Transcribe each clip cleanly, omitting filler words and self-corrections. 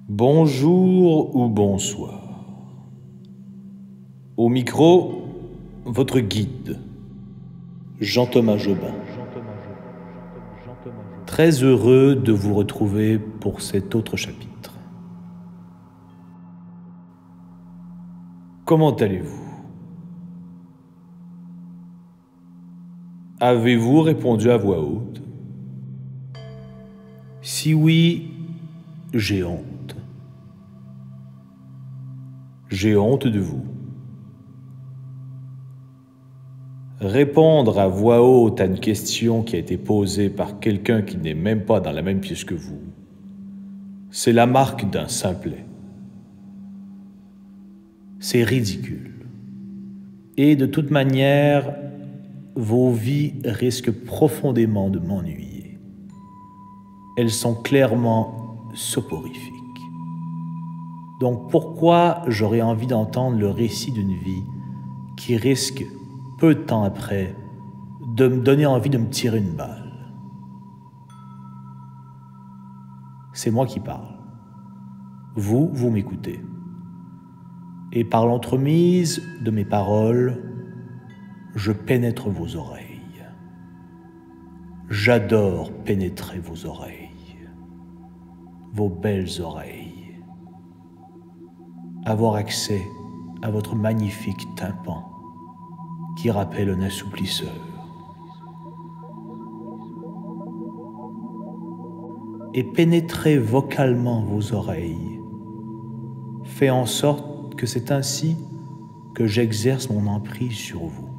Bonjour ou bonsoir. Au micro, votre guide, Jean-Thomas Jobin. Très heureux de vous retrouver pour cet autre chapitre. Comment allez-vous? Avez-vous répondu à voix haute? Si oui, j'ai honte. J'ai honte de vous. Répondre à voix haute à une question qui a été posée par quelqu'un qui n'est même pas dans la même pièce que vous, c'est la marque d'un simplet. C'est ridicule. Et de toute manière, vos vies risquent profondément de m'ennuyer. Elles sont clairement soporifiques. Donc pourquoi j'aurais envie d'entendre le récit d'une vie qui risque, peu de temps après, de me donner envie de me tirer une balle? C'est moi qui parle. Vous m'écoutez. Et par l'entremise de mes paroles, je pénètre vos oreilles. J'adore pénétrer vos oreilles, vos belles oreilles. Avoir accès à votre magnifique tympan qui rappelle un assouplisseur. Et pénétrer vocalement vos oreilles fait en sorte que c'est ainsi que j'exerce mon emprise sur vous.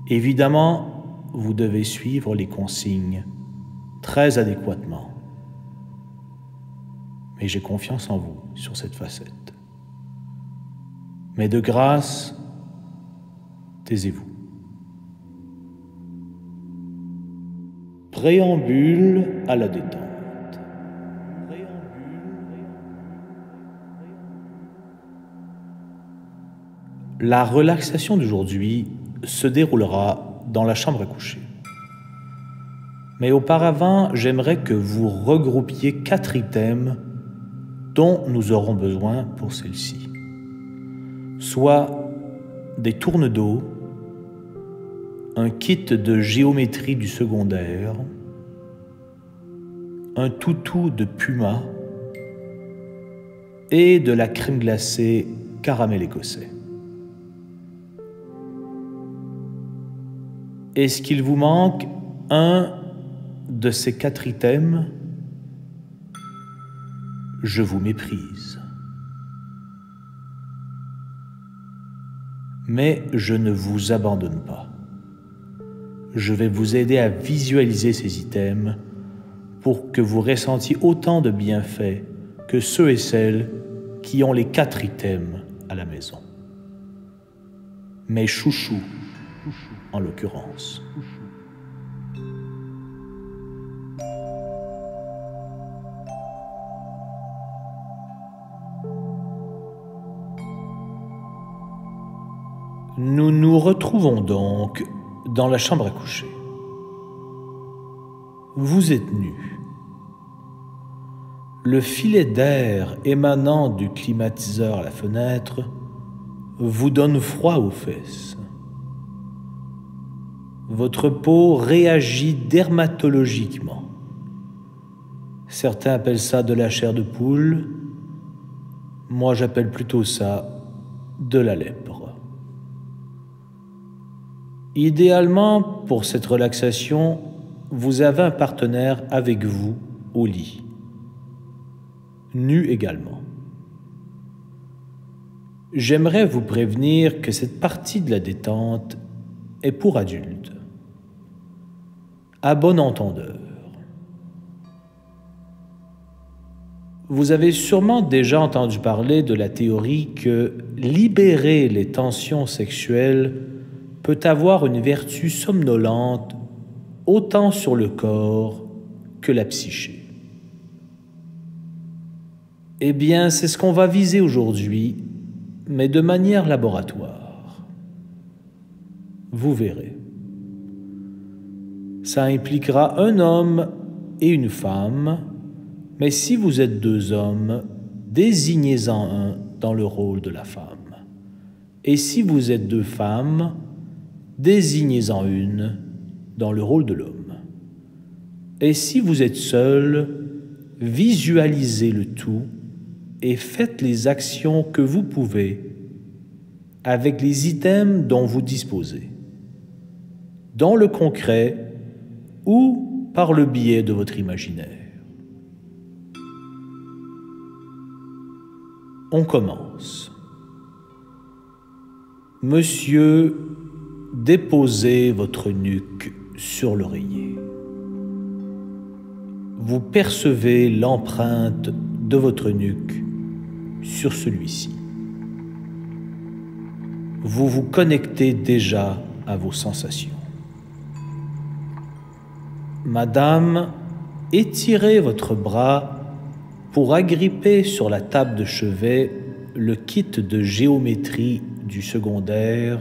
Évidemment, vous devez suivre les consignes très adéquatement. Mais j'ai confiance en vous sur cette facette. Mais de grâce, taisez-vous. Préambule à la détente. La relaxation d'aujourd'hui se déroulera dans la chambre à coucher. Mais auparavant, j'aimerais que vous regroupiez 4 items dont nous aurons besoin pour celle-ci. Soit des tournes d'eau, un kit de géométrie du secondaire, un toutou de Puma et de la crème glacée caramel écossais. Est-ce qu'il vous manque un de ces 4 items? Je vous méprise. Mais je ne vous abandonne pas. Je vais vous aider à visualiser ces items pour que vous ressentiez autant de bienfaits que ceux et celles qui ont les 4 items à la maison. Mes chouchous, en l'occurrence. Nous nous retrouvons donc dans la chambre à coucher. Vous êtes nus. Le filet d'air émanant du climatiseur à la fenêtre vous donne froid aux fesses. Votre peau réagit dermatologiquement. Certains appellent ça de la chair de poule. Moi, j'appelle plutôt ça de la lèpre. Idéalement, pour cette relaxation, vous avez un partenaire avec vous au lit, nu également. J'aimerais vous prévenir que cette partie de la détente est pour adultes. À bon entendeur. Vous avez sûrement déjà entendu parler de la théorie que libérer les tensions sexuelles peut avoir une vertu somnolente autant sur le corps que la psyché. Eh bien, c'est ce qu'on va viser aujourd'hui, mais de manière laboratoire. Vous verrez. ça impliquera un homme et une femme, mais si vous êtes deux hommes, désignez-en un dans le rôle de la femme. Et si vous êtes deux femmes, désignez-en une dans le rôle de l'homme. Et si vous êtes seul, visualisez le tout et faites les actions que vous pouvez avec les items dont vous disposez, dans le concret ou par le biais de votre imaginaire. On commence. Monsieur, déposez votre nuque sur l'oreiller. Vous percevez l'empreinte de votre nuque sur celui-ci. Vous vous connectez déjà à vos sensations. Madame, étirez votre bras pour agripper sur la table de chevet le kit de géométrie du secondaire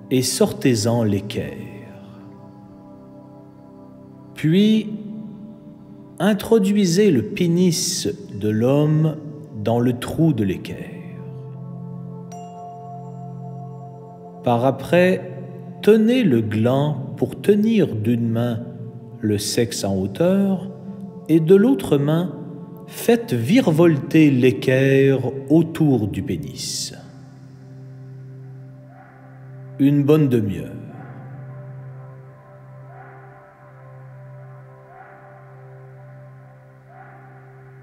et sortez-en l'équerre. Puis, introduisez le pénis de l'homme dans le trou de l'équerre. Par après, tenez le gland pour tenir d'une main le sexe en hauteur et de l'autre main, faites virevolter l'équerre autour du pénis. Une bonne demi-heure.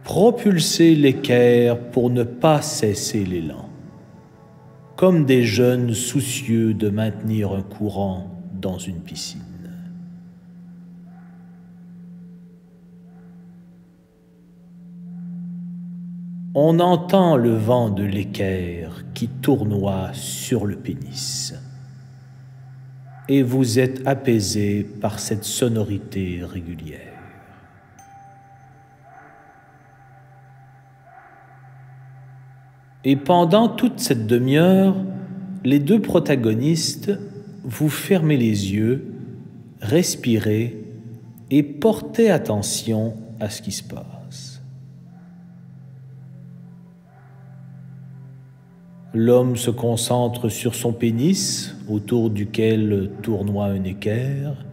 Propulsez l'équerre pour ne pas cesser l'élan, comme des jeunes soucieux de maintenir un courant dans une piscine. On entend le vent de l'équerre qui tournoie sur le pénis. Et vous êtes apaisé par cette sonorité régulière. Et pendant toute cette demi-heure, les deux protagonistes, vous fermez les yeux, respirez et portez attention à ce qui se passe. L'homme se concentre sur son pénis, autour duquel tournoie un équerre.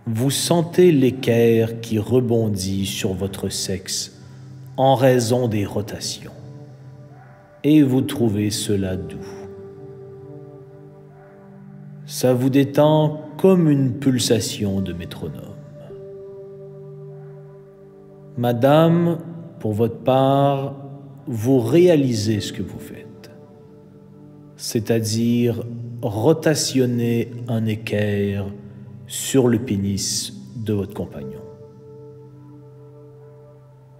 Vous sentez l'équerre qui rebondit sur votre sexe en raison des rotations. Et vous trouvez cela doux. Ça vous détend comme une pulsation de métronome. Madame, pour votre part, vous réalisez ce que vous faites, c'est-à-dire rotationner un équerre sur le pénis de votre compagnon.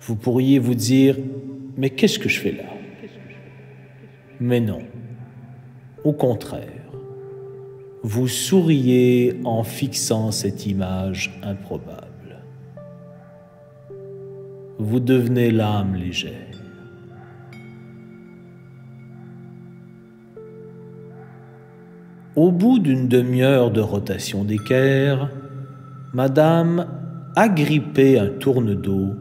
Vous pourriez vous dire, mais qu'est-ce que je fais là? Mais non, au contraire, vous souriez en fixant cette image improbable. Vous devenez l'âme légère. Au bout d'une demi-heure de rotation d'équerre, Madame, agrippez un tourne-dos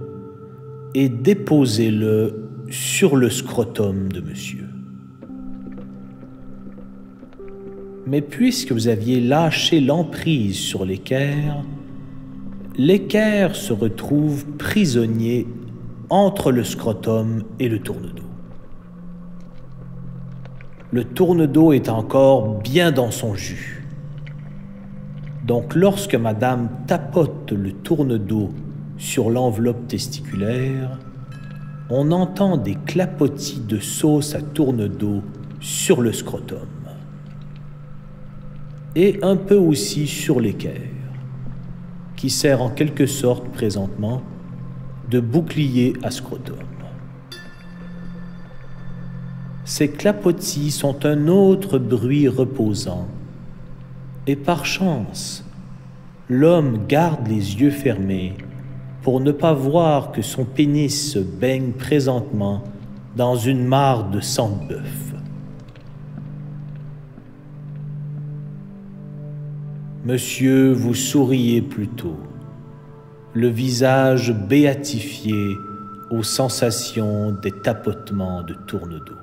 et déposez-le sur le scrotum de Monsieur. Mais puisque vous aviez lâché l'emprise sur l'équerre, l'équerre se retrouve prisonnier entre le scrotum et le tourne-dos. Le tourne-dos est encore bien dans son jus. Donc lorsque Madame tapote le tourne-dos sur l'enveloppe testiculaire, on entend des clapotis de sauce à tourne-dos sur le scrotum. Et un peu aussi sur l'équerre, qui sert en quelque sorte présentement de bouclier à scrotum. Ces clapotis sont un autre bruit reposant, et par chance, l'homme garde les yeux fermés pour ne pas voir que son pénis se baigne présentement dans une mare de sang de bœuf. Monsieur, vous souriez plutôt, le visage béatifié aux sensations des tapotements de tourne-dos.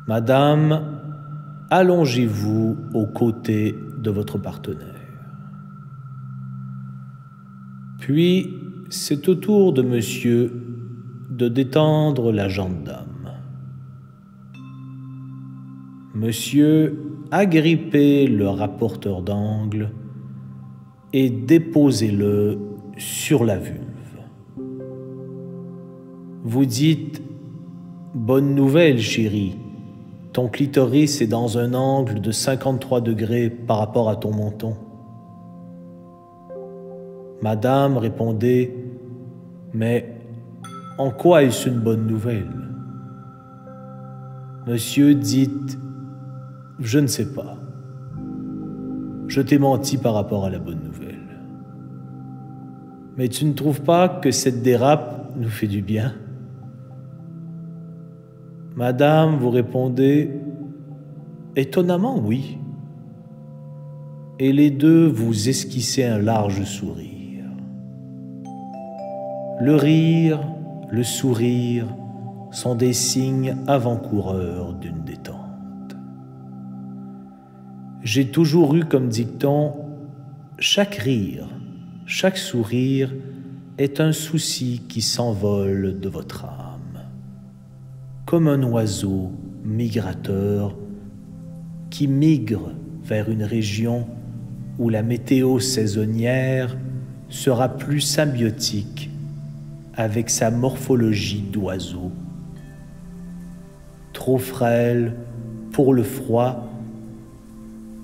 Madame, allongez-vous aux côtés de votre partenaire. Puis, c'est au tour de monsieur de détendre la jambe d'âme. Monsieur, agrippez le rapporteur d'angle et déposez-le sur la vulve. Vous dites « Bonne nouvelle, chérie, ton clitoris est dans un angle de 53 degrés par rapport à ton menton. » Madame, répondez « Mais en quoi est-ce une bonne nouvelle ?» Monsieur, dites « Je ne sais pas. Je t'ai menti par rapport à la bonne nouvelle. Mais tu ne trouves pas que cette dérape nous fait du bien ?» Madame, vous répondez « Étonnamment, oui. » Et les deux vous esquissez un large sourire. Le rire, le sourire sont des signes avant-coureurs d'une détente. J'ai toujours eu comme dicton « Chaque rire, chaque sourire est un souci qui s'envole de votre âme, comme un oiseau migrateur qui migre vers une région où la météo saisonnière sera plus symbiotique avec sa morphologie d'oiseau, trop frêle pour le froid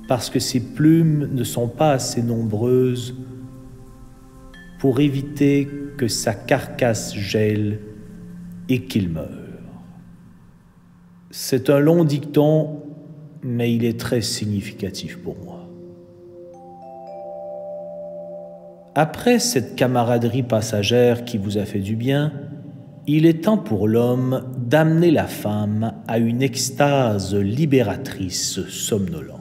parce que ses plumes ne sont pas assez nombreuses pour éviter que sa carcasse gèle et qu'il meure. C'est un long dicton, mais il est très significatif pour moi. Après cette camaraderie passagère qui vous a fait du bien, il est temps pour l'homme d'amener la femme à une extase libératrice somnolente.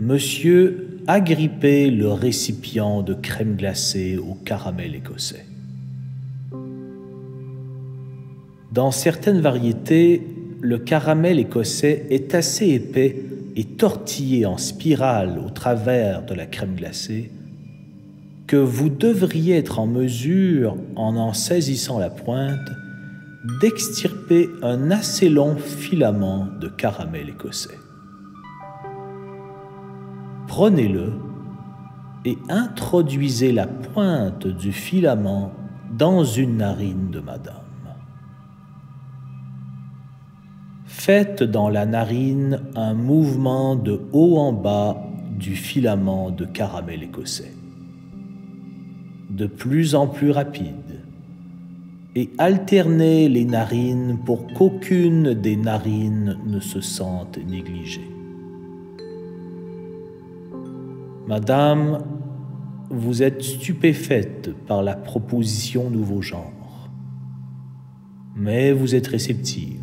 Monsieur, agrippez le récipient de crème glacée au caramel écossais. Dans certaines variétés, le caramel écossais est assez épais et tortillé en spirale au travers de la crème glacée que vous devriez être en mesure, en saisissant la pointe, d'extirper un assez long filament de caramel écossais. Prenez-le et introduisez la pointe du filament dans une narine de madame. Faites dans la narine un mouvement de haut en bas du filament de caramel écossais, de plus en plus rapide, et alternez les narines pour qu'aucune des narines ne se sente négligée. Madame, vous êtes stupéfaite par la proposition nouveau genre, mais vous êtes réceptive.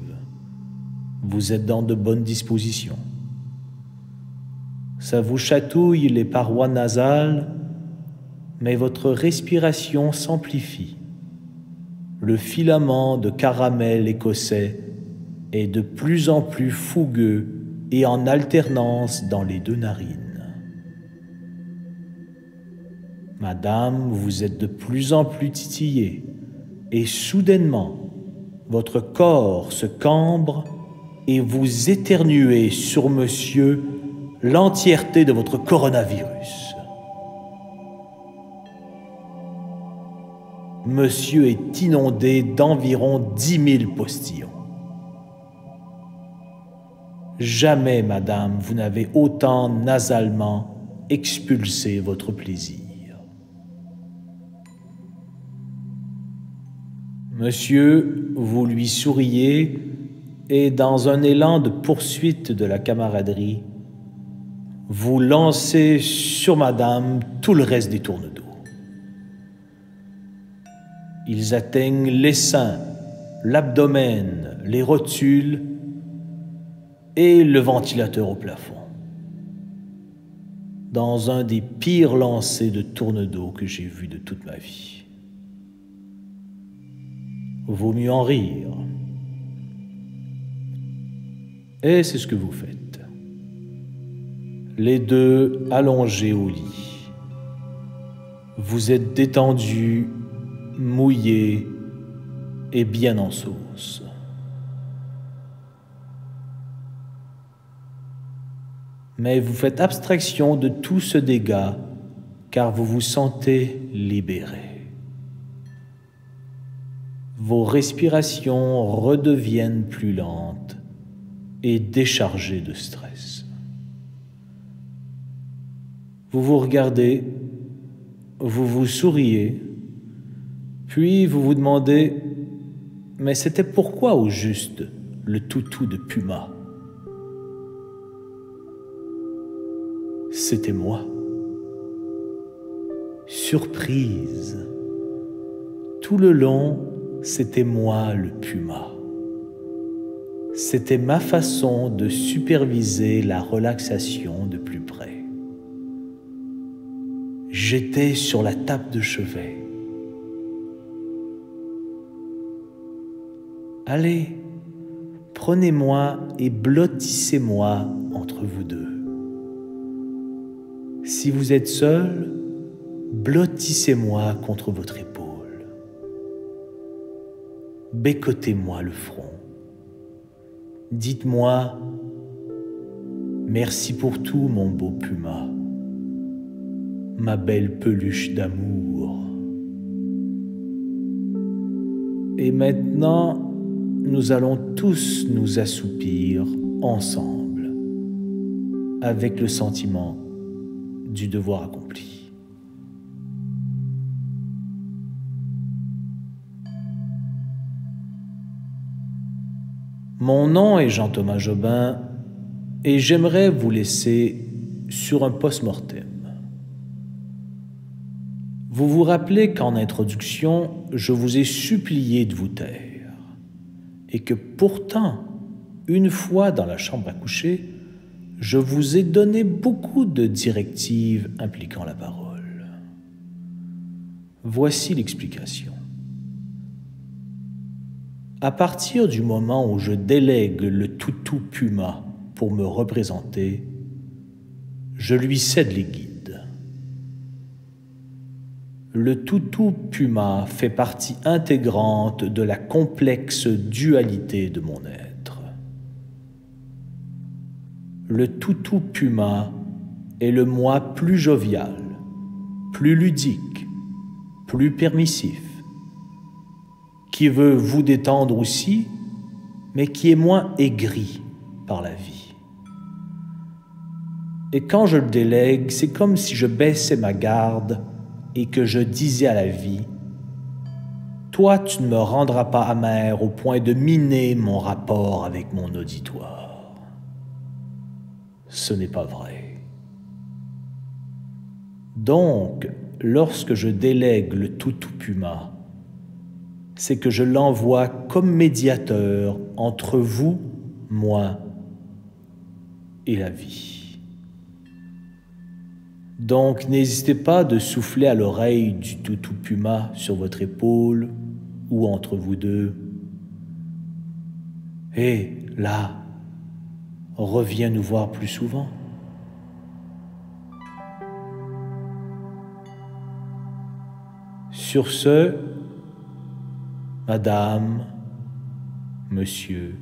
Vous êtes dans de bonnes dispositions. Ça vous chatouille les parois nasales, mais votre respiration s'amplifie. Le filament de caramel écossais est de plus en plus fougueux et en alternance dans les deux narines. Madame, vous êtes de plus en plus titillée, et soudainement, votre corps se cambre et vous éternuez sur monsieur l'entièreté de votre coronavirus. Monsieur est inondé d'environ 10 000 postillons. Jamais, madame, vous n'avez autant nasalement expulsé votre plaisir. Monsieur, vous lui souriez et, dans un élan de poursuite de la camaraderie, vous lancez sur madame tout le reste des tourne-dos. Ils atteignent les seins, l'abdomen, les rotules, et le ventilateur au plafond, dans un des pires lancers de tourne-dos que j'ai vus de toute ma vie. Vaut mieux en rire. Et c'est ce que vous faites. Les deux allongés au lit. Vous êtes détendus, mouillés et bien en sauce. Mais vous faites abstraction de tout ce dégât car vous vous sentez libéré. Vos respirations redeviennent plus lentes et déchargées de stress. Vous vous regardez, vous vous souriez, puis vous vous demandez « Mais c'était pourquoi au juste le toutou de Puma ?» C'était moi. Surprise. Tout le long, c'était moi le Puma. C'était ma façon de superviser la relaxation de plus près. J'étais sur la table de chevet. Allez, prenez-moi et blottissez-moi entre vous deux. Si vous êtes seul, blottissez-moi contre votre épaule. Bécotez-moi le front. Dites-moi « Merci pour tout, mon beau Puma, ma belle peluche d'amour. » Et maintenant, nous allons tous nous assoupir ensemble, avec le sentiment du devoir accompli. Mon nom est Jean-Thomas Jobin et j'aimerais vous laisser sur un post-mortem. Vous vous rappelez qu'en introduction, je vous ai supplié de vous taire et que pourtant, une fois dans la chambre à coucher, je vous ai donné beaucoup de directives impliquant la parole. Voici l'explication. À partir du moment où je délègue le toutou Puma pour me représenter, je lui cède les guides. Le toutou Puma fait partie intégrante de la complexe dualité de mon être. Le toutou Puma est le moi plus jovial, plus ludique, plus permissif, qui veut vous détendre aussi, mais qui est moins aigri par la vie. Et quand je le délègue, c'est comme si je baissais ma garde et que je disais à la vie « Toi, tu ne me rendras pas amer au point de miner mon rapport avec mon auditoire. » Ce n'est pas vrai. Donc, lorsque je délègue le toutou Puma, c'est que je l'envoie comme médiateur entre vous, moi et la vie. Donc, n'hésitez pas de souffler à l'oreille du toutou Puma sur votre épaule ou entre vous deux. Hé, là, reviens nous voir plus souvent. Sur ce, Madame, Monsieur,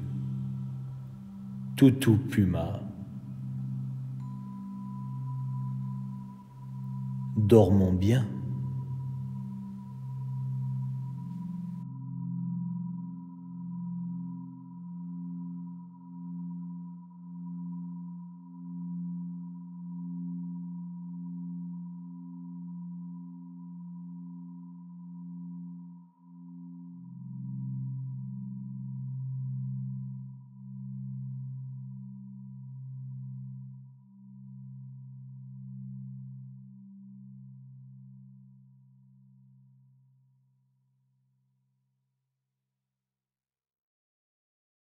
toutou Puma, dormons bien.